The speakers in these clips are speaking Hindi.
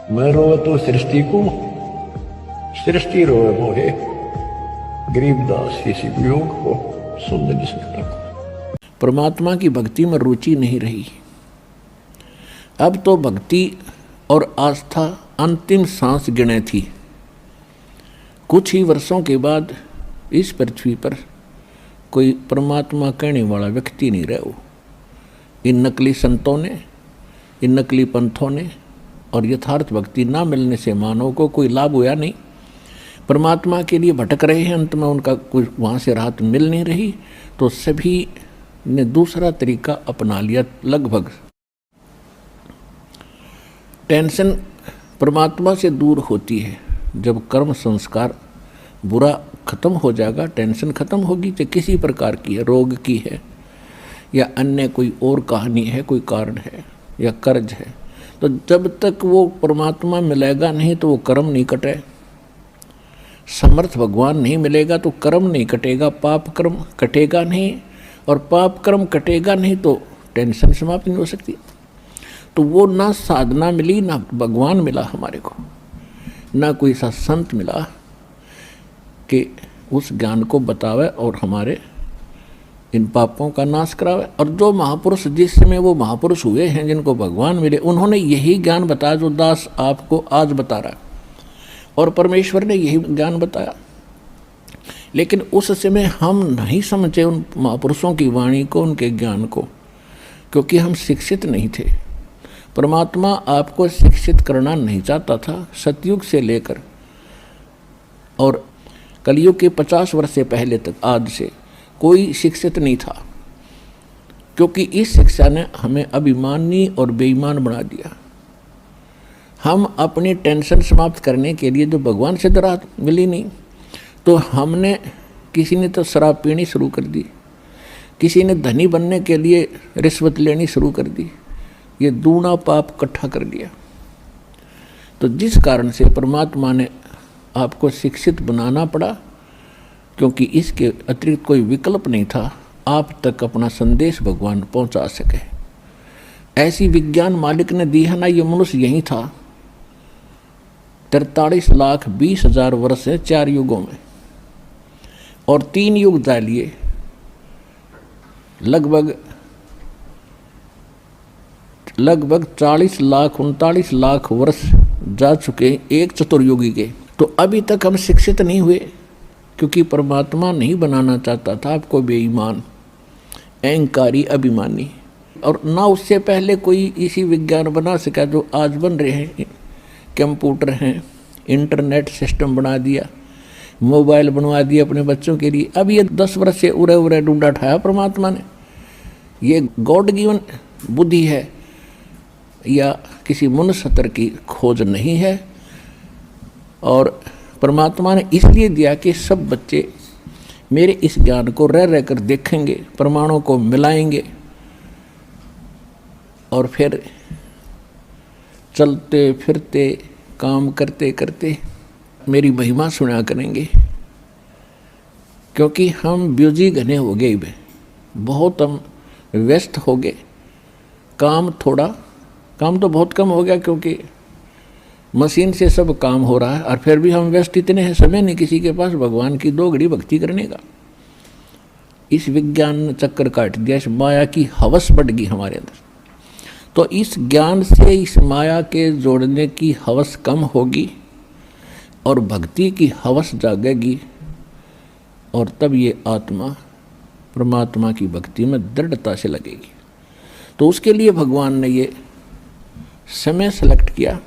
मैं रोवे तो सृष्टि को, सृष्टि रोवे मोहे, गरीबदास इसी वियोग को सुन नहीं सकता। परमात्मा की भक्ति में रुचि नहीं रही। अब तो भक्ति और आस्था अंतिम सांस गिने थी। कुछ ही वर्षों के बाद इस पृथ्वी पर कोई परमात्मा कहने वाला व्यक्ति नहीं रहा। इन नकली संतों ने, इन नकली पंथों ने और यथार्थ भक्ति ना मिलने से मानव को कोई लाभ हुआ नहीं। परमात्मा के लिए भटक रहे हैं, अंत में उनका कोई वहाँ से राहत मिल नहीं रही, तो सभी ने दूसरा तरीका अपना लिया। लगभग टेंशन परमात्मा से दूर होती है जब कर्म संस्कार बुरा खत्म हो जाएगा। टेंशन खत्म होगी, चाहे किसी प्रकार की है, रोग की है या अन्य कोई और कहानी है, कोई कारण है या कर्ज है, तो जब तक वो परमात्मा मिलेगा नहीं तो वो कर्म नहीं कटे। समर्थ भगवान नहीं मिलेगा तो कर्म नहीं कटेगा, पाप कर्म कटेगा नहीं, और पाप कर्म कटेगा नहीं तो टेंशन समाप्त नहीं हो सकती। तो वो ना साधना मिली, ना भगवान मिला हमारे को, ना कोई सा संत मिला कि उस ज्ञान को बतावे और हमारे इन पापों का नाश करावे। और जो महापुरुष जिस समय वो महापुरुष हुए हैं, जिनको भगवान मिले, उन्होंने यही ज्ञान बताया जो दास आपको आज बता रहा है, और परमेश्वर ने यही ज्ञान बताया। लेकिन उस समय हम नहीं समझे उन महापुरुषों की वाणी को, उनके ज्ञान को, क्योंकि हम शिक्षित नहीं थे। परमात्मा आपको शिक्षित करना नहीं चाहता था। सतयुग से लेकर और कलयुग के 50 वर्ष से पहले तक, आज से कोई शिक्षित नहीं था, क्योंकि इस शिक्षा ने हमें अभिमानी और बेईमान बना दिया। हम अपनी टेंशन समाप्त करने के लिए जो भगवान से राहत मिली नहीं, तो हमने, किसी ने तो शराब पीनी शुरू कर दी, किसी ने धनी बनने के लिए रिश्वत लेनी शुरू कर दी। ये दूना पाप इकट्ठा कर दिया। तो जिस कारण से परमात्मा ने आपको शिक्षित बनाना पड़ा, क्योंकि इसके अतिरिक्त कोई विकल्प नहीं था आप तक अपना संदेश भगवान पहुंचा सके। ऐसी विज्ञान मालिक ने दी है ना। ये मनुष्य यही था 43,20,000 वर्ष है, 4 युगों में, और 3 युग डालिए, लगभग 40 लाख 39 लाख वर्ष जा चुके एक चतुर्युगी के। तो अभी तक हम शिक्षित नहीं हुए, क्योंकि परमात्मा नहीं बनाना चाहता था आपको बेईमान, अहंकारी, अभिमानी। और ना उससे पहले कोई इसी विज्ञान बना सका जो आज बन रहे हैं। कंप्यूटर हैं, इंटरनेट सिस्टम बना दिया, मोबाइल बनवा दिया अपने बच्चों के लिए। अब ये 10 वर्ष से उरे उरे ढूंढा ठाया परमात्मा ने। ये गॉड गिवन बुद्धि है या किसी मनुष्य की खोज नहीं है। और परमात्मा ने इसलिए दिया कि सब बच्चे मेरे इस ज्ञान को रह रह कर देखेंगे, प्रमाणों को मिलाएंगे, और फिर चलते फिरते काम करते करते मेरी महिमा सुना करेंगे। क्योंकि हम बिजी घने हो गए, बहुत हम व्यस्त हो गए। काम तो बहुत कम हो गया, क्योंकि मशीन से सब काम हो रहा है, और फिर भी हम व्यस्त इतने हैं, समय नहीं किसी के पास भगवान की 2 घड़ी भक्ति करने का। इस विज्ञान ने चक्कर काट दिया, इस माया की हवस बढ़ गई हमारे अंदर। तो इस ज्ञान से इस माया के जोड़ने की हवस कम होगी और भक्ति की हवस जागेगी, और तब ये आत्मा परमात्मा की भक्ति में दृढ़ता से लगेगी। तो उसके लिए भगवान ने ये समय सेलेक्ट किया,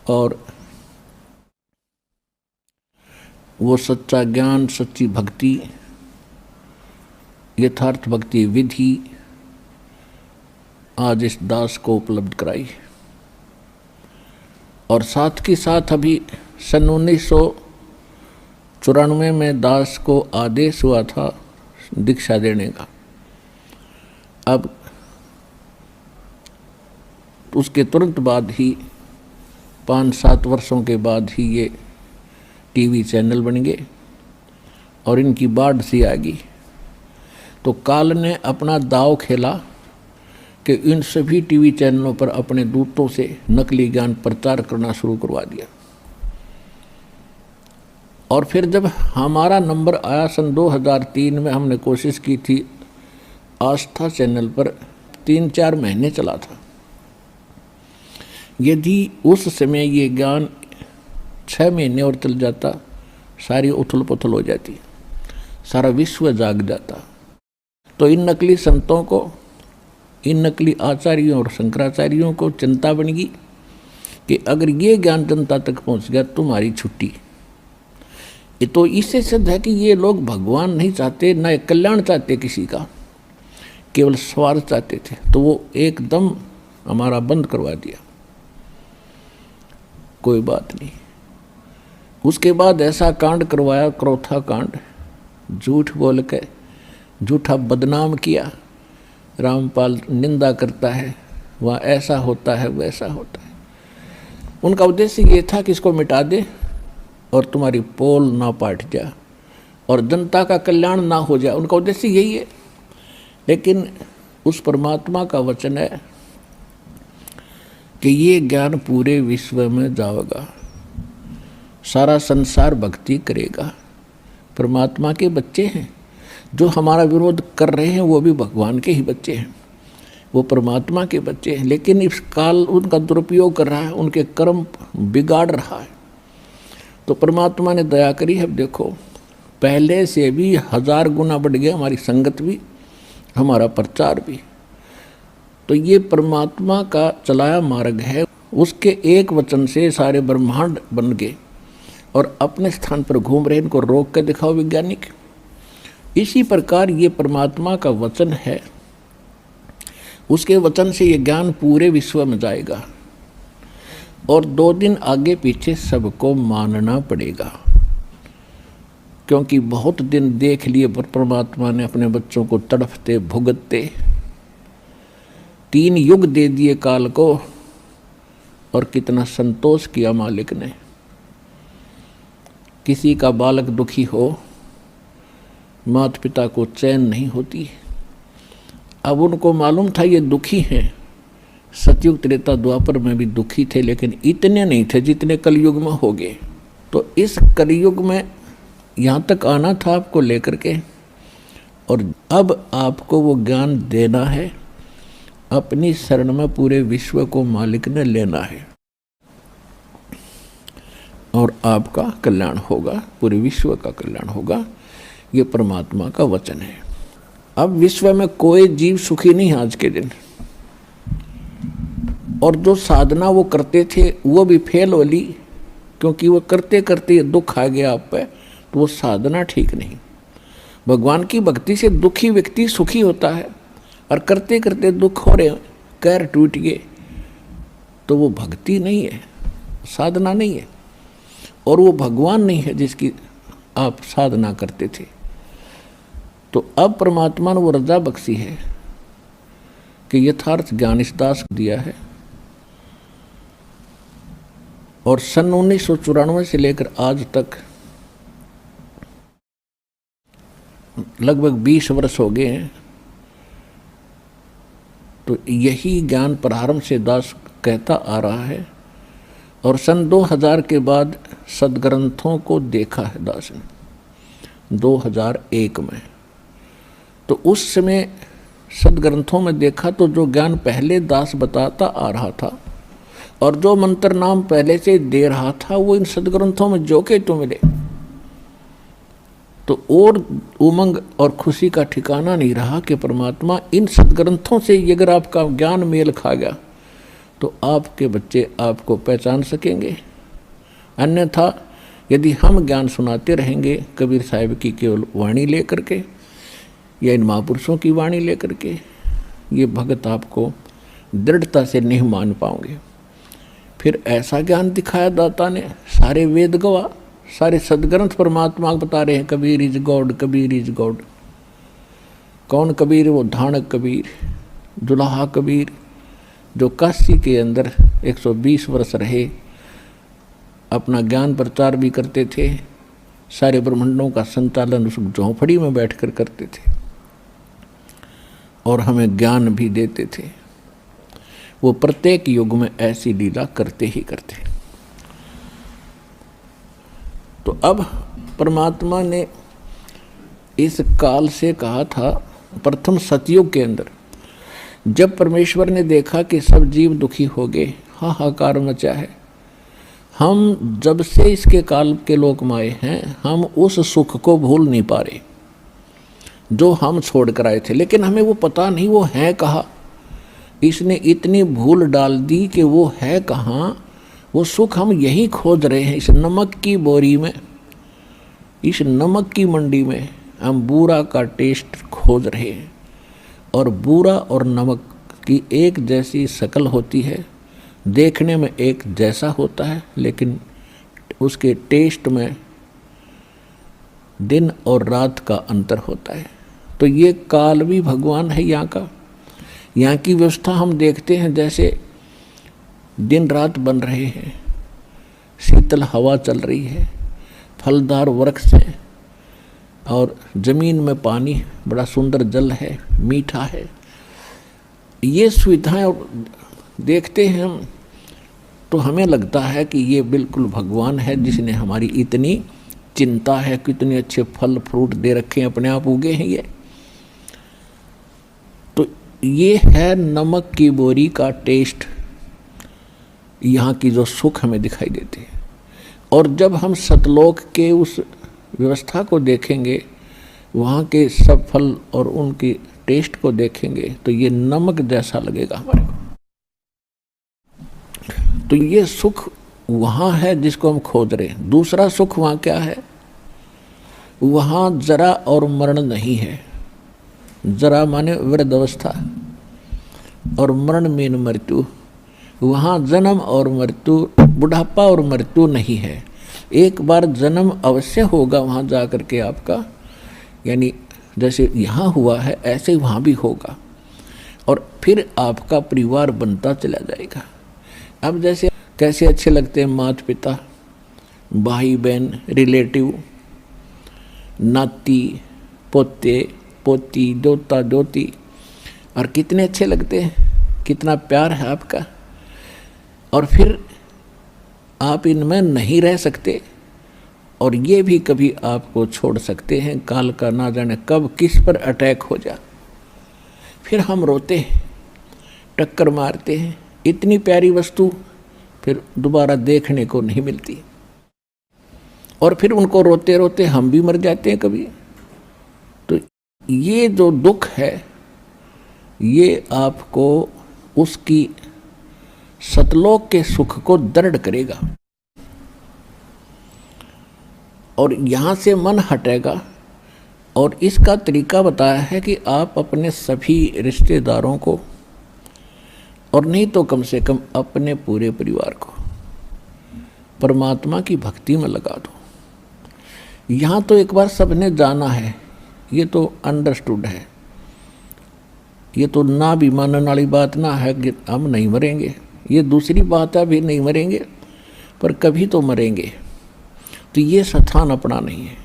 और वो सच्चा ज्ञान, सच्ची भक्ति, यथार्थ भक्ति विधि आज इस दास को उपलब्ध कराई। और साथ के साथ अभी सन 1994 में दास को आदेश हुआ था दीक्षा देने का। अब उसके तुरंत बाद ही 5-7 वर्षों के बाद ही ये टीवी चैनल बन गए और इनकी बाढ़ सी आ गई। तो काल ने अपना दाव खेला कि इन सभी टीवी चैनलों पर अपने दूतों से नकली ज्ञान प्रचार करना शुरू करवा दिया। और फिर जब हमारा नंबर आया सन 2003 में, हमने कोशिश की थी, आस्था चैनल पर 3-4 महीने चला था। यदि उस समय ये ज्ञान 6 महीने और चल जाता, सारी उथल पुथल हो जाती, सारा विश्व जाग जाता। तो इन नकली संतों को, इन नकली आचार्यों और शंकराचार्यों को चिंता बन गई कि अगर ये ज्ञान जनता तक पहुंच गया तुम्हारी छुट्टी। ये तो इससे सिद्ध है कि ये लोग भगवान नहीं चाहते, न कल्याण चाहते किसी का, केवल स्वार्थ चाहते थे। तो वो एकदम हमारा बंद करवा दिया। कोई बात नहीं। उसके बाद ऐसा कांड करवाया, क्रोथा कांड, झूठ बोल के झूठा बदनाम किया। रामपाल निंदा करता है, वहाँ ऐसा होता है वैसा होता है। उनका उद्देश्य ये था कि इसको मिटा दे और तुम्हारी पोल ना पाट जाए और जनता का कल्याण ना हो जाए। उनका उद्देश्य यही है। लेकिन उस परमात्मा का वचन है कि ये ज्ञान पूरे विश्व में जाएगा, सारा संसार भक्ति करेगा। परमात्मा के बच्चे हैं, जो हमारा विरोध कर रहे हैं वो भी भगवान के ही बच्चे हैं, वो परमात्मा के बच्चे हैं। लेकिन इस काल उनका दुरुपयोग कर रहा है, उनके कर्म बिगाड़ रहा है। तो परमात्मा ने दया करी है। देखो, पहले से भी 1000 गुना बढ़ गया हमारी संगत भी, हमारा प्रचार भी। तो ये परमात्मा का चलाया मार्ग है। उसके एक वचन से सारे ब्रह्मांड बन गए और अपने स्थान पर घूम रहे। इनको रोक के दिखाओ वैज्ञानिक। इसी प्रकार ये परमात्मा का वचन है, उसके वचन से ये ज्ञान पूरे विश्व में जाएगा और 2 दिन आगे पीछे सबको मानना पड़ेगा, क्योंकि बहुत दिन देख लिए परमात्मा ने अपने बच्चों को तड़फते भुगतते। 3 युग दे दिए काल को और कितना संतोष किया मालिक ने। किसी का बालक दुखी हो, माता पिता को चैन नहीं होती। अब उनको मालूम था ये दुखी हैं। सतयुग त्रेता द्वापर में भी दुखी थे, लेकिन इतने नहीं थे जितने कलयुग में हो गए। तो इस कलयुग में यहाँ तक आना था आपको लेकर के, और अब आपको वो ज्ञान देना है। अपनी शरण में पूरे विश्व को मालिक ने लेना है और आपका कल्याण होगा, पूरे विश्व का कल्याण होगा। ये परमात्मा का वचन है। अब विश्व में कोई जीव सुखी नहीं आज के दिन, और जो साधना वो करते थे वो भी फेल हो ली, क्योंकि वो करते करते दुख आ गया आप पे, तो वो साधना ठीक नहीं। भगवान की भक्ति से दुखी व्यक्ति सुखी होता है, और करते करते दुख हो रहे, कैर टूट गए, तो वो भक्ति नहीं है, साधना नहीं है, और वो भगवान नहीं है जिसकी आप साधना करते थे। तो अब परमात्मा ने वो रजा बख्शी है कि यथार्थ ज्ञान इस दास को दिया है। और सन 1994 से लेकर आज तक लगभग 20 वर्ष हो गए हैं। तो यही ज्ञान प्रारंभ से दास कहता आ रहा है, और सन 2000 के बाद सदग्रंथों को देखा है दास ने 2001 में। तो उस समय सदग्रंथों में देखा तो जो ज्ञान पहले दास बताता आ रहा था और जो मंत्र नाम पहले से दे रहा था, वो इन सदग्रंथों में जो के तो मिले। तो और उमंग और खुशी का ठिकाना नहीं रहा कि परमात्मा इन सदग्रंथों से अगर आपका ज्ञान मेल खा गया तो आपके बच्चे आपको पहचान सकेंगे। अन्यथा यदि हम ज्ञान सुनाते रहेंगे कबीर साहिब की केवल वाणी लेकर के या इन महापुरुषों की वाणी लेकर के, ये भगत आपको दृढ़ता से नहीं मान पाओगे। फिर ऐसा ज्ञान दिखाया दाता ने, सारे वेद गवाह, सारे सदग्रंथ परमात्मा बता रहे हैं Kabir is God, Kabir is God. कौन कबीर? वो धानक कबीर, जुलाहा कबीर, जो काशी के अंदर 120 वर्ष रहे, अपना ज्ञान प्रचार भी करते थे, सारे ब्रह्मांडों का संचालन उस झोंपड़ी में बैठकर करते थे और हमें ज्ञान भी देते थे। वो प्रत्येक युग में ऐसी लीला करते ही करते। तो अब परमात्मा ने इस काल से कहा था, प्रथम सतयुग के अंदर जब परमेश्वर ने देखा कि सब जीव दुखी हो गए, हाहाकार मचा है, हम जब से इसके काल के लोक में आए हैं, हम उस सुख को भूल नहीं पा रहे जो हम छोड़ कर आए थे। लेकिन हमें वो पता नहीं वो है कहाँ। इसने इतनी भूल डाल दी कि वो है कहाँ। वो सुख हम यही खोज रहे हैं, इस नमक की बोरी में, इस नमक की मंडी में हम बूरा का टेस्ट खोज रहे हैं। और बूरा और नमक की एक जैसी शक्ल होती है, देखने में एक जैसा होता है, लेकिन उसके टेस्ट में दिन और रात का अंतर होता है। तो ये काल भी भगवान है यहाँ का। यहाँ की व्यवस्था हम देखते हैं, जैसे दिन रात बन रहे हैं, शीतल हवा चल रही है, फलदार वृक्ष हैं और ज़मीन में पानी, बड़ा सुंदर जल है, मीठा है। ये सुविधाएं देखते हैं हम तो हमें लगता है कि ये बिल्कुल भगवान है जिसने हमारी इतनी चिंता है, कितने अच्छे फल फ्रूट दे रखे हैं, अपने आप उगे हैं ये। तो ये है नमक की बोरी का टेस्ट, यहाँ की जो सुख हमें दिखाई देते हैं। और जब हम सतलोक के उस व्यवस्था को देखेंगे, वहाँ के सब फल और उनकी टेस्ट को देखेंगे, तो ये नमक जैसा लगेगा हमारे को। तो ये सुख वहाँ है जिसको हम खोज रहे हैं। दूसरा सुख वहाँ क्या है? वहाँ जरा और मरण नहीं है। जरा माने वृद्धावस्था और मरण मीन मृत्यु। वहाँ जन्म और मृत्यु, बुढ़ापा और मृत्यु नहीं है। एक बार जन्म अवश्य होगा वहाँ जा कर के आपका, यानी जैसे यहाँ हुआ है ऐसे वहाँ भी होगा, और फिर आपका परिवार बनता चला जाएगा। अब जैसे कैसे अच्छे लगते हैं माता पिता, भाई बहन, रिलेटिव, नाती पोते पोती, दोता दोती, और कितने अच्छे लगते हैं, कितना प्यार है आपका। और फिर आप इनमें नहीं रह सकते, और ये भी कभी आपको छोड़ सकते हैं। काल का ना जाने कब किस पर अटैक हो जा, फिर हम रोते हैं, टक्कर मारते हैं। इतनी प्यारी वस्तु फिर दोबारा देखने को नहीं मिलती, और फिर उनको रोते रोते हम भी मर जाते हैं कभी। तो ये जो दुख है, ये आपको उसकी सतलोक के सुख को दृढ़ करेगा, और यहाँ से मन हटेगा। और इसका तरीका बताया है कि आप अपने सभी रिश्तेदारों को, और नहीं तो कम से कम अपने पूरे परिवार को परमात्मा की भक्ति में लगा दो। यहाँ तो एक बार सबने जाना है, ये तो अंडरस्टूड है, ये तो ना भी मानने वाली बात ना है कि हम नहीं मरेंगे। ये दूसरी बात है, भी नहीं मरेंगे पर कभी तो मरेंगे। तो ये स्थान अपना नहीं है।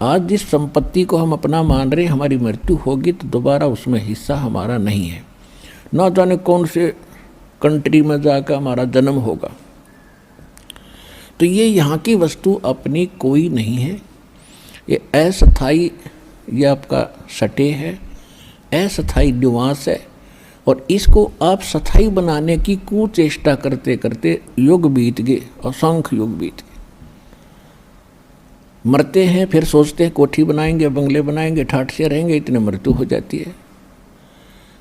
आज जिस संपत्ति को हम अपना मान रहे, हमारी मृत्यु होगी तो दोबारा उसमें हिस्सा हमारा नहीं है। ना जाने कौन से कंट्री में जाकर हमारा जन्म होगा। तो ये यहाँ की वस्तु अपनी कोई नहीं है, ये अस्थायी, ये आपका सटे है, अस्थायी निवास है। और इसको आप स्थायी बनाने की कुचेष्टा करते करते युग बीत गए, असंख्य युग बीत गए। मरते हैं, फिर सोचते हैं कोठी बनाएंगे, बंगले बनाएंगे, ठाठ से रहेंगे, इतने मृत्यु हो जाती है।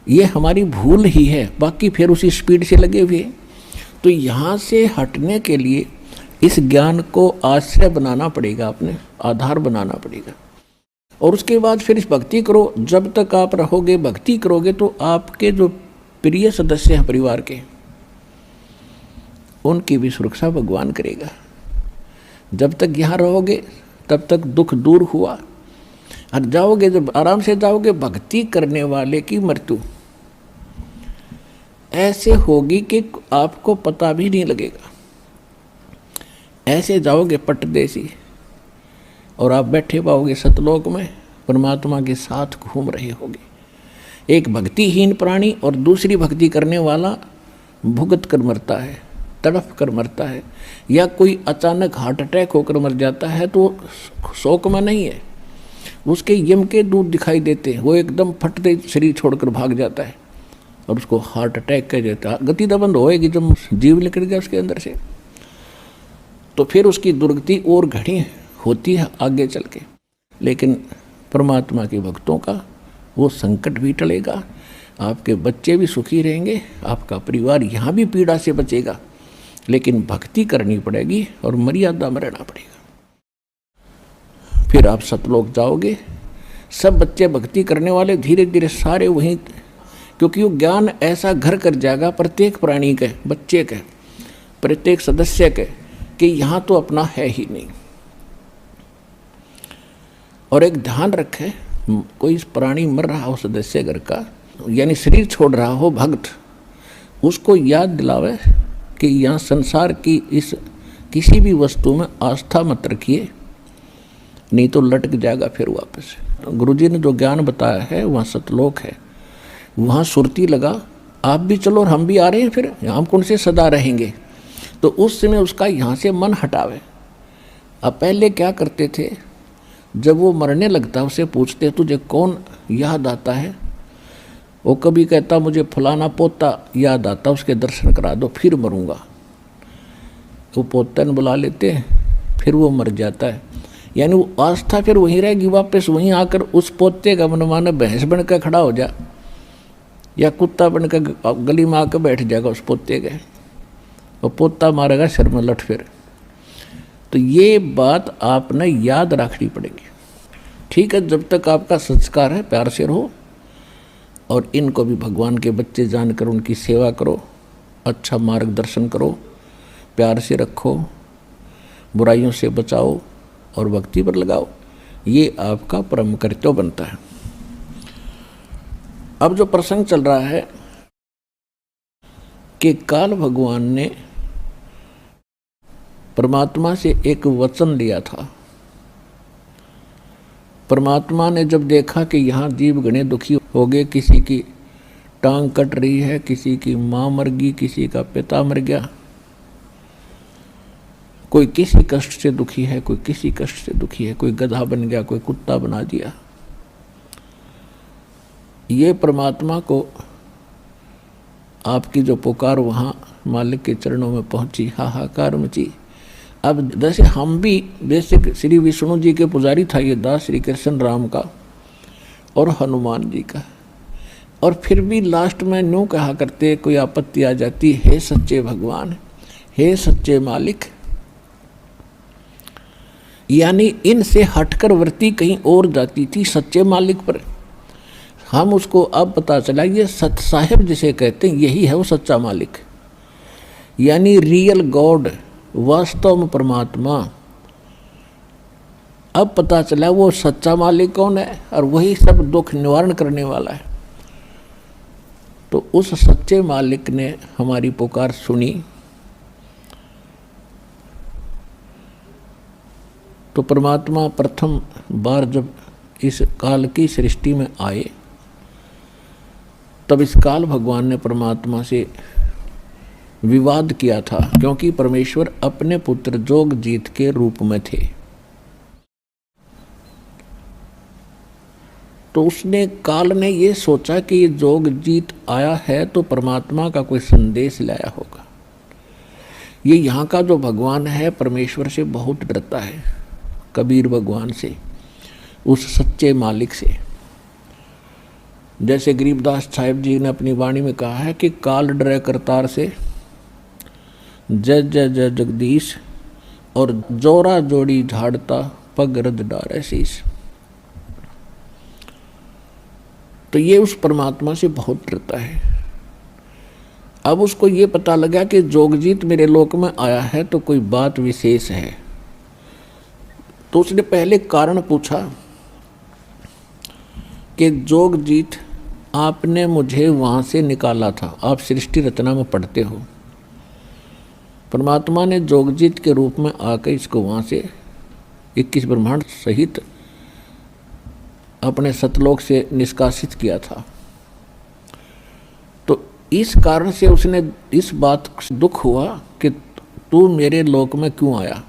ये हमारी भूल ही है, बाकी फिर उसी स्पीड से लगे हुए। तो यहाँ से हटने के लिए इस ज्ञान को आश्रय बनाना पड़ेगा, अपने आधार बनाना पड़ेगा। और उसके बाद फिर इस भक्ति करो। जब तक आप रहोगे, भक्ति करोगे, तो आपके जो प्रिय सदस्य हैं परिवार के, उनकी भी सुरक्षा भगवान करेगा। जब तक यहाँ रहोगे तब तक दुख दूर हुआ, और जाओगे, जब आराम से जाओगे, भक्ति करने वाले की मृत्यु ऐसे होगी कि आपको पता भी नहीं लगेगा। ऐसे जाओगे पटदेसी, और आप बैठे पाओगे सतलोक में, परमात्मा के साथ घूम रहे होगे। एक भक्तिहीन प्राणी और दूसरी भक्ति करने वाला भुगत कर मरता है, तड़प कर मरता है, या कोई अचानक हार्ट अटैक होकर मर जाता है तो शोक में नहीं है, उसके यम के दूत दिखाई देते हैं, वो एकदम फटते शरीर छोड़कर भाग जाता है और उसको हार्ट अटैक कह देता है। गति तो बंद होएगी जब जीव निकल गया उसके अंदर से, तो फिर उसकी दुर्गति और घड़ी होती है आगे चल के। लेकिन परमात्मा के भक्तों का वो संकट भी टलेगा, आपके बच्चे भी सुखी रहेंगे, आपका परिवार यहाँ भी पीड़ा से बचेगा, लेकिन भक्ति करनी पड़ेगी और मर्यादा में रहना पड़ेगा। फिर आप सतलोक जाओगे। सब बच्चे भक्ति करने वाले धीरे धीरे सारे वहीं, क्योंकि वो ज्ञान ऐसा घर कर जाएगा प्रत्येक प्राणी के, बच्चे के, प्रत्येक सदस्य के, कि यहाँ तो अपना है ही नहीं। और एक ध्यान रखे, कोई प्राणी मर रहा हो सदस्य घर का, यानी शरीर छोड़ रहा हो भक्त, उसको याद दिलावे कि यहाँ संसार की इस किसी भी वस्तु में आस्था मत रखिए, नहीं तो लटक जाएगा फिर वापस। गुरुजी ने जो ज्ञान बताया है वहाँ सतलोक है, वहाँ सुरती लगा, आप भी चलो और हम भी आ रहे हैं, फिर हम कौन से सदा रहेंगे। तो उस समय उसका यहाँ से मन हटावे। अब पहले क्या करते थे, जब वो मरने लगता उसे पूछते तुझे कौन याद आता है, वो कभी कहता मुझे फलाना पोता याद आता, उसके दर्शन करा दो फिर मरूंगा। वो पोता ने बुला लेते हैं, फिर वो मर जाता है। यानी वो आस्था फिर वहीं रहेगी, वापस वहीं आकर उस पोते का मनमाना भैंस बनकर खड़ा हो जा, या कुत्ता बनकर गली में आकर बैठ जाएगा उस पोते के, और पोता मारेगा सिर में लठ फिर। तो ये बात आपने याद रखनी पड़ेगी। ठीक है, जब तक आपका संस्कार है प्यार से रहो, और इनको भी भगवान के बच्चे जानकर उनकी सेवा करो, अच्छा मार्गदर्शन करो, प्यार से रखो, बुराइयों से बचाओ और भक्ति पर लगाओ। ये आपका परम कर्तव्य बनता है। अब जो प्रसंग चल रहा है कि काल भगवान ने परमात्मा से एक वचन लिया था। परमात्मा ने जब देखा कि यहाँ जीव गणे दुखी हो गए, किसी की टांग कट रही है, किसी की माँ मर गई, किसी का पिता मर गया, कोई किसी कष्ट से दुखी है, कोई किसी कष्ट से दुखी है, कोई गधा बन गया, कोई कुत्ता बना दिया। ये परमात्मा को आपकी जो पुकार वहाँ मालिक के चरणों में पहुँची, हाहाकार मची। अब जैसे हम भी बेसिक श्री विष्णु जी के पुजारी था ये दास, श्री कृष्ण राम का और हनुमान जी का, और फिर भी लास्ट में न्यू कहा करते, कोई आपत्ति आ जाती, हे सच्चे भगवान, हे सच्चे मालिक। यानी इनसे हटकर वृत्ति कहीं और जाती थी सच्चे मालिक पर। हम उसको अब पता चला ये सत साहिब जिसे कहते हैं, यही है वो सच्चा मालिक, यानी रियल गॉड, वास्तव में परमात्मा। अब पता चला वो सच्चा मालिक कौन है, और वही सब दुख निवारण करने वाला है। तो उस सच्चे मालिक ने हमारी पुकार सुनी। तो परमात्मा प्रथम बार जब इस काल की सृष्टि में आए, तब इस काल भगवान ने परमात्मा से विवाद किया था, क्योंकि परमेश्वर अपने पुत्र जोगजीत के रूप में थे। तो उसने, काल ने ये सोचा कि ये जोगजीत आया है तो परमात्मा का कोई संदेश लाया होगा। ये यहाँ का जो भगवान है परमेश्वर से बहुत डरता है, कबीर भगवान से, उस सच्चे मालिक से। जैसे गरीबदास साहिब जी ने अपनी वाणी में कहा है कि काल डरे करतार से, जय जय जय जगदीश, और जोरा जोड़ी झाड़ता पग रद डारे शीश। तो ये उस परमात्मा से बहुत डरता है। अब उसको ये पता लगा कि जोगजीत मेरे लोक में आया है तो कोई बात विशेष है। तो उसने पहले कारण पूछा कि जोगजीत, आपने मुझे वहाँ से निकाला था, आप सृष्टि रचना में पढ़ते हो, परमात्मा ने जोगजीत के रूप में आकर इसको वहाँ से 21 ब्रह्मांड सहित अपने सतलोक से निष्कासित किया था। तो इस कारण से उसने इस बात से दुख हुआ कि तू मेरे लोक में क्यों आया,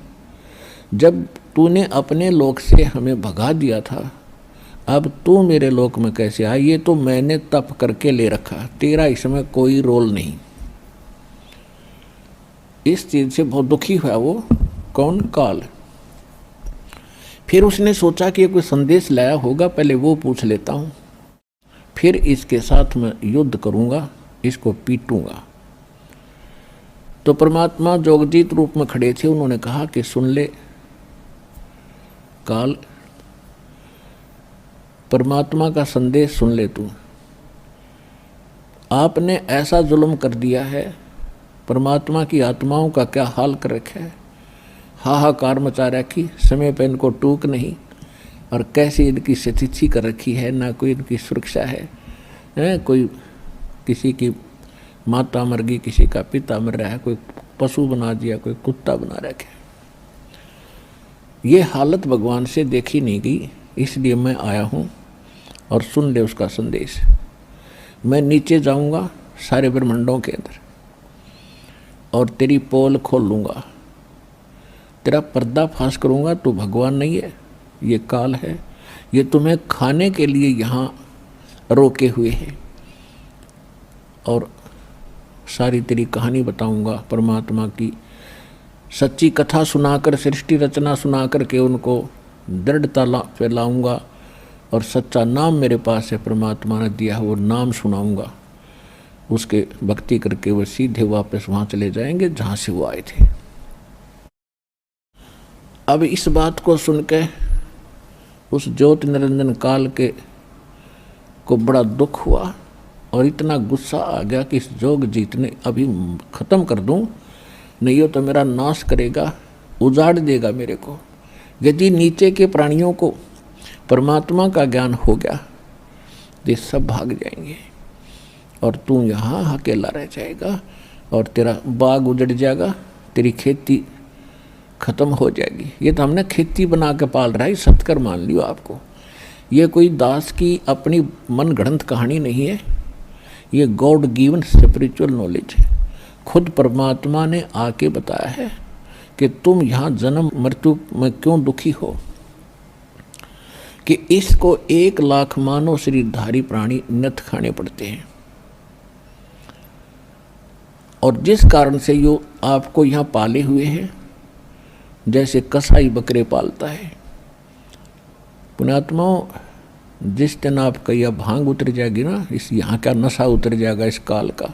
जब तूने अपने लोक से हमें भगा दिया था, अब तू मेरे लोक में कैसे आया, ये तो मैंने तप करके ले रखा, तेरा इसमें कोई रोल नहीं। इस चीज से बहुत दुखी हुआ वो, कौन, काल। फिर उसने सोचा कि कोई संदेश लाया होगा, पहले वो पूछ लेता हूँ, फिर इसके साथ मैं युद्ध करूंगा, इसको पीटूंगा। तो परमात्मा जोगजीत रूप में खड़े थे, उन्होंने कहा कि सुन ले काल, परमात्मा का संदेश सुन ले तू। आपने ऐसा जुल्म कर दिया है, परमात्मा की आत्माओं का क्या हाल कर रखा है, हाहाकार मचा रखी, समय पर इनको टूक नहीं, और कैसी इनकी स्थिति कर रखी है, ना कोई इनकी सुरक्षा है, कोई किसी की माता मर गई, किसी का पिता मर रहा है, कोई पशु बना दिया, कोई कुत्ता बना रखा है। ये हालत भगवान से देखी नहीं गई, इसलिए मैं आया हूँ और सुन ले उसका संदेश। मैं नीचे जाऊँगा सारे ब्रह्मांडों के अंदर और तेरी पोल खोल लूँगा, तेरा पर्दा फाश करूँगा। तू भगवान नहीं है, ये काल है, ये तुम्हें खाने के लिए यहाँ रोके हुए हैं, और सारी तेरी कहानी बताऊंगा, परमात्मा की सच्ची कथा सुनाकर, सृष्टि रचना सुनाकर के उनको दृढ़ता फैलाऊंगा, और सच्चा नाम मेरे पास है, परमात्मा ने दिया है, वो नाम सुनाऊंगा। उसके भक्ति करके वो सीधे वापस वहाँ चले जाएंगे जहाँ से वो आए थे। अब इस बात को सुन के उस ज्योति निरंजन काल के को बड़ा दुख हुआ और इतना गुस्सा आ गया कि इस जोगजीत ने अभी ख़त्म कर दूं, नहीं हो तो मेरा नाश करेगा, उजाड़ देगा मेरे को। यदि नीचे के प्राणियों को परमात्मा का ज्ञान हो गया तो ये सब भाग जाएंगे और तू यहाँ अकेला रह जाएगा और तेरा बाग उजड़ जाएगा, तेरी खेती खत्म हो जाएगी। ये तो हमने खेती बना के पाल रहा है, सत्कर मान लियो आपको। ये कोई दास की अपनी मन गढ़ंत कहानी नहीं है, ये गॉड गिवन स्पिरिचुअल नॉलेज है। खुद परमात्मा ने आके बताया है कि तुम यहाँ जन्म मृत्यु में क्यों दुखी हो, कि इसको 1 लाख मानव शरीरधारी प्राणी नथ खाने पड़ते हैं, और जिस कारण से यो आपको यहाँ पाले हुए हैं, जैसे कसाई बकरे पालता है। पुण्यात्माओं, जिस दिन आपका यह भांग उतर जाएगी ना, इस यहाँ का नशा उतर जाएगा इस काल का,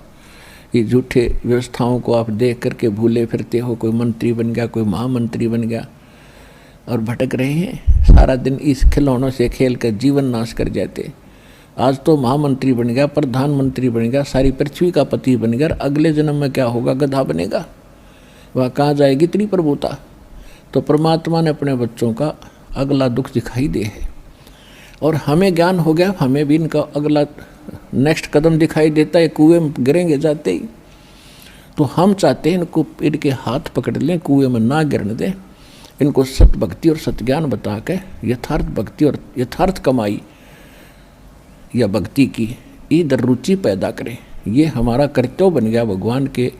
ये झूठे व्यवस्थाओं को आप देख करके भूले फिरते हो, कोई मंत्री बन गया, कोई महामंत्री बन गया और भटक रहे हैं, सारा दिन इस खिलौनों से खेल कर जीवन नाश कर जाते। आज तो महामंत्री बन गया, प्रधानमंत्री बन गया, सारी पृथ्वी का पति बन गया, अगले जन्म में क्या होगा, गधा बनेगा, वह कहाँ जाएगी इतनी प्रभुता। तो परमात्मा ने अपने बच्चों का अगला दुख दिखाई दे है, और हमें ज्ञान हो गया, हमें भी इनका अगला नेक्स्ट कदम दिखाई देता है, कुएं में गिरेंगे जाते ही। तो हम चाहते हैं इनको इनके हाथ पकड़ लें, कुएं में ना गिरने दें, इनको सत भक्ति और सत्ज्ञान बता के यथार्थ भक्ति और यथार्थ कमाई या भक्ति की इधर रुचि पैदा करें। ये हमारा कर्तव्य बन गया भगवान के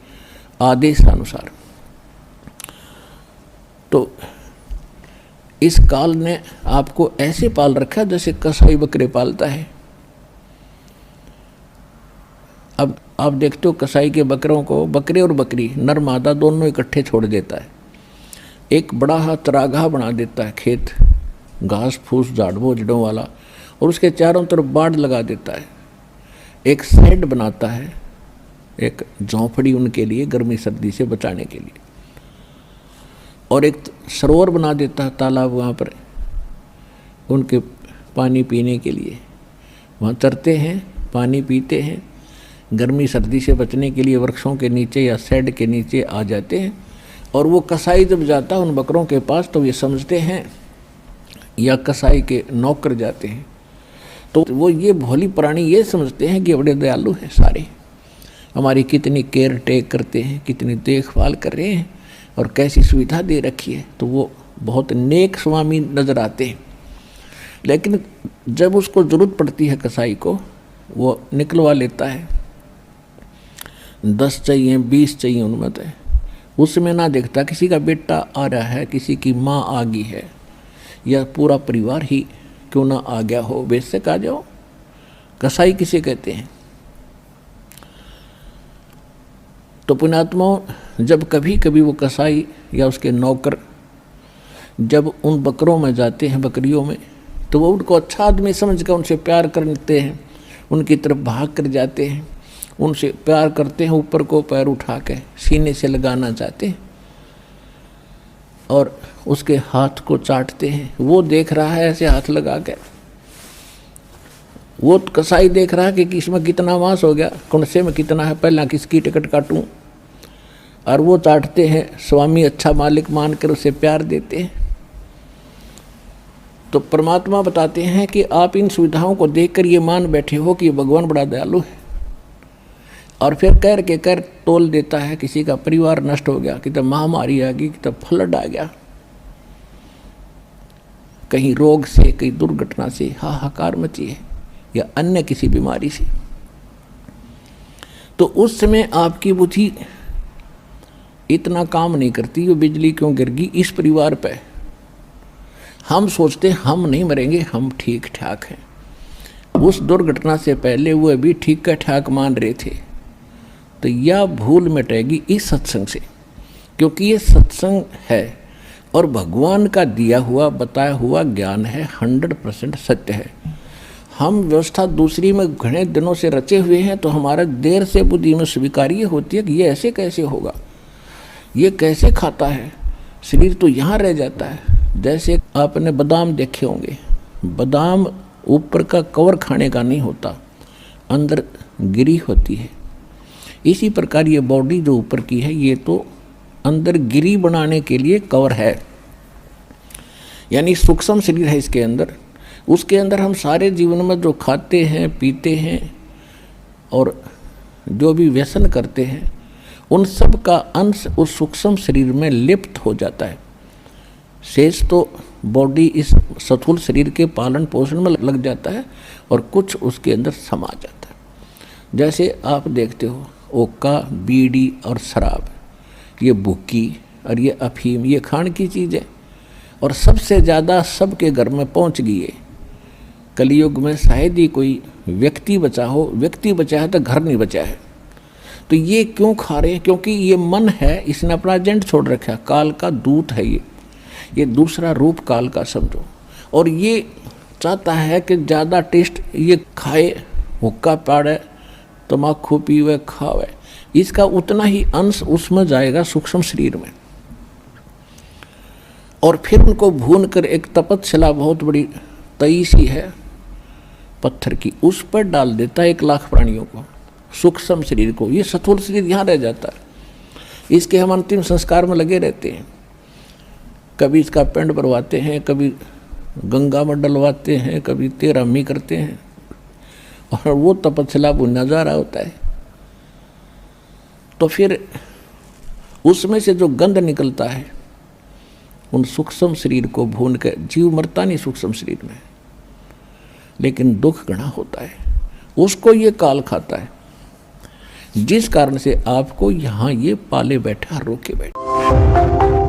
आदेशानुसार। तो इस काल ने आपको ऐसे पाल रखा जैसे कसाई बकरे पालता है। अब आप देखते हो कसाई के बकरों को, बकरे और बकरी नर मादा दोनों इकट्ठे छोड़ देता है, एक बड़ा हा तरागाह बना देता है, खेत घास फूस झाड़वों जड़ों वाला, और उसके चारों तरफ बाड़ लगा देता है, एक शेड बनाता है, एक झोंपड़ी उनके लिए गर्मी सर्दी से बचाने के लिए, और एक सरोवर बना देता है, तालाब वहाँ पर उनके पानी पीने के लिए, वहाँ चरते हैं, पानी पीते हैं, गर्मी सर्दी से बचने के लिए वृक्षों के नीचे या शेड के नीचे आ जाते हैं। और वो कसाई जब जाता है उन बकरों के पास तो ये समझते हैं, या कसाई के नौकर जाते हैं तो वो ये भोली प्राणी ये समझते हैं कि बड़े दयालु हैं, सारे हमारी कितनी केयर टेक करते हैं, कितनी देखभाल कर रहे हैं और कैसी सुविधा दे रखी है, तो वो बहुत नेक स्वामी नजर आते हैं। लेकिन जब उसको ज़रूरत पड़ती है कसाई को, वो निकलवा लेता है 10 चाहिए, 20 चाहिए, उनमें तो उसमें ना देखता किसी का बेटा आ रहा है, किसी की माँ आ गई है, या पूरा परिवार ही क्यों ना आ गया हो, बेशक आ जाओ। कसाई किसे कहते हैं? तो पुण्यात्माओं, जब कभी कभी वो कसाई या उसके नौकर जब उन बकरों में जाते हैं, बकरियों में, तो वो उनको अच्छा आदमी समझ कर उनसे प्यार करते हैं, उनकी तरफ भाग कर जाते हैं, उनसे प्यार करते हैं, ऊपर को पैर उठा के सीने से लगाना चाहते हैं और उसके हाथ को चाटते हैं। वो देख रहा है ऐसे हाथ लगा के, वो कसाई देख रहा है कि किसमें कितना मांस हो गया, कौनसे में कितना है, पहला किसकी टिकट काटूं, और वो चाटते हैं। स्वामी अच्छा मालिक मानकर उसे प्यार देते हैं। तो परमात्मा बताते हैं कि आप इन सुविधाओं को देखकर ये मान बैठे हो कि ये भगवान बड़ा दयालु है, और फिर कर के कर तोल देता है। किसी का परिवार नष्ट हो गया, कि तब महामारी आ गई, कि तब फ्लड आ गया, कहीं रोग से, कहीं दुर्घटना से हाहाकार मची है, या अन्य किसी बीमारी से, तो उस समय आपकी बुद्धि इतना काम नहीं करती। वो बिजली क्यों गिर गई इस परिवार पे, हम सोचते हम नहीं मरेंगे, हम ठीक ठाक हैं। उस दुर्घटना से पहले वो अभी ठीक ठाक मान रहे थे। तो यह भूल मिटेगी इस सत्संग से, क्योंकि ये सत्संग है और भगवान का दिया हुआ बताया हुआ ज्ञान है, 100% सत्य है। हम व्यवस्था दूसरी में घने दिनों से रचे हुए हैं, तो हमारा देर से बुद्धि में स्वीकार्य होती है कि ये ऐसे कैसे होगा, ये कैसे खाता है, शरीर तो यहाँ रह जाता है। जैसे आपने बादाम देखे होंगे, बादाम ऊपर का कवर खाने का नहीं होता, अंदर गिरी होती है। इसी प्रकार ये बॉडी जो ऊपर की है, ये तो अंदर गिरी बनाने के लिए कवर है, यानी सूक्ष्म शरीर है इसके अंदर। उसके अंदर हम सारे जीवन में जो खाते हैं, पीते हैं और जो भी व्यसन करते हैं, उन सब का अंश उस सूक्ष्म शरीर में लिप्त हो जाता है। शेष तो बॉडी इस स्थूल शरीर के पालन पोषण में लग जाता है और कुछ उसके अंदर समा जाता है। जैसे आप देखते हो ओका, बीड़ी और शराब, ये बुक्की और ये अफीम, ये खान की चीज़ है और सबसे ज़्यादा सबके घर में पहुंच गई है। कलयुग में शायद ही कोई व्यक्ति बचा हो, व्यक्ति बचा है तो घर नहीं बचा है। तो ये क्यों खा रहे हैं? क्योंकि ये मन है, इसने अपना एजेंट छोड़ रखा है, काल का दूत है ये दूसरा रूप काल का समझो। और ये चाहता है कि ज़्यादा टेस्ट ये खाए, हुक्का पाड़े, तम्बाकू पीवे, खावे, इसका उतना ही अंश उसमें जाएगा सूक्ष्म शरीर में। और फिर उनको भून कर एक तपतशिला बहुत बड़ी तई सी है पत्थर की, उस पर डाल देता है 1 लाख प्राणियों को, सूक्ष्म शरीर को। ये स्थूल शरीर यहाँ रह जाता है। इसके हम अंतिम संस्कार में लगे रहते हैं, कभी इसका पिंड भरवाते हैं, कभी गंगा में डलवाते हैं, कभी 13वीं करते हैं, और वो तपस्या भुना जा रहा होता है। तो फिर उसमें से जो गंध निकलता है, उन सूक्ष्म शरीर को भून कर, जीव मरता नहीं सूक्ष्म शरीर में, लेकिन दुख घना होता है, उसको ये काल खाता है, जिस कारण से आपको यहाँ ये पाले बैठा, रोके बैठा।